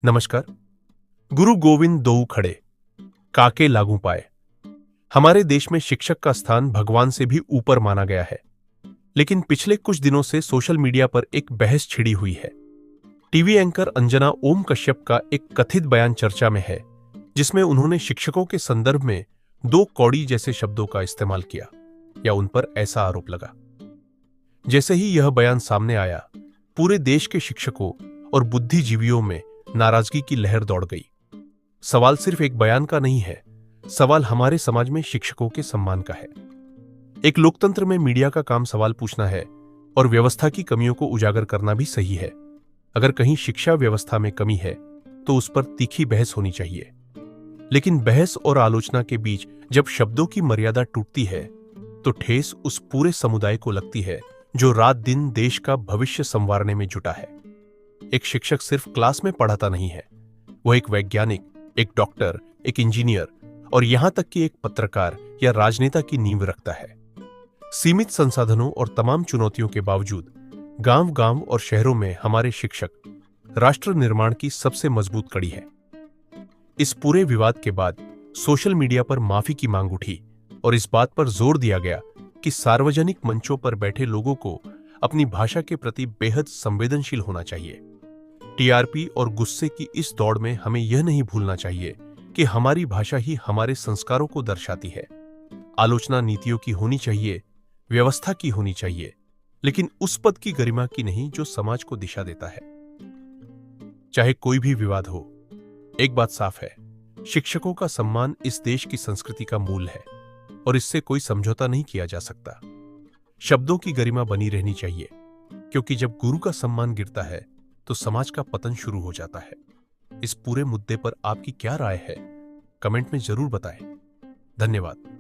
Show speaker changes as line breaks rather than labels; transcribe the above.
नमस्कार। गुरु गोविंद दोऊ खड़े, काके लागू पाए। हमारे देश में शिक्षक का स्थान भगवान से भी ऊपर माना गया है। लेकिन पिछले कुछ दिनों से सोशल मीडिया पर एक बहस छिड़ी हुई है। टीवी एंकर अंजना ओम कश्यप का एक कथित बयान चर्चा में है, जिसमें उन्होंने शिक्षकों के संदर्भ में दो कौड़ी जैसे शब्दों का इस्तेमाल किया या उन पर ऐसा आरोप लगा। जैसे ही यह बयान सामने आया, पूरे देश के शिक्षकों और बुद्धिजीवियों में नाराजगी की लहर दौड़ गई। सवाल सिर्फ एक बयान का नहीं है, सवाल हमारे समाज में शिक्षकों के सम्मान का है। एक लोकतंत्र में मीडिया का काम सवाल पूछना है और व्यवस्था की कमियों को उजागर करना भी सही है। अगर कहीं शिक्षा व्यवस्था में कमी है तो उस पर तीखी बहस होनी चाहिए। लेकिन बहस और आलोचना के बीच जब शब्दों की मर्यादा टूटती है तो ठेस उस पूरे समुदाय को लगती है जो रात दिन देश का भविष्य संवारने में जुटा है। एक शिक्षक सिर्फ क्लास में पढ़ाता नहीं है, वह एक वैज्ञानिक, एक डॉक्टर, एक इंजीनियर और यहां तक कि एक पत्रकार या राजनेता की नींव रखता है। सीमित संसाधनों और तमाम चुनौतियों के बावजूद गांव-गांव और शहरों में हमारे शिक्षक राष्ट्र निर्माण की सबसे मजबूत कड़ी है। इस पूरे विवाद के बाद सोशल मीडिया पर माफी की मांग उठी और इस बात पर जोर दिया गया कि सार्वजनिक मंचों पर बैठे लोगों को अपनी भाषा के प्रति बेहद संवेदनशील होना चाहिए। टीआरपी और गुस्से की इस दौड़ में हमें यह नहीं भूलना चाहिए कि हमारी भाषा ही हमारे संस्कारों को दर्शाती है। आलोचना नीतियों की होनी चाहिए, व्यवस्था की होनी चाहिए, लेकिन उस पद की गरिमा की नहीं जो समाज को दिशा देता है। चाहे कोई भी विवाद हो, एक बात साफ है, शिक्षकों का सम्मान इस देश की संस्कृति का मूल है और इससे कोई समझौता नहीं किया जा सकता। शब्दों की गरिमा बनी रहनी चाहिए, क्योंकि जब गुरु का सम्मान गिरता है तो समाज का पतन शुरू हो जाता है। इस पूरे मुद्दे पर आपकी क्या राय है? कमेंट में जरूर बताएं। धन्यवाद।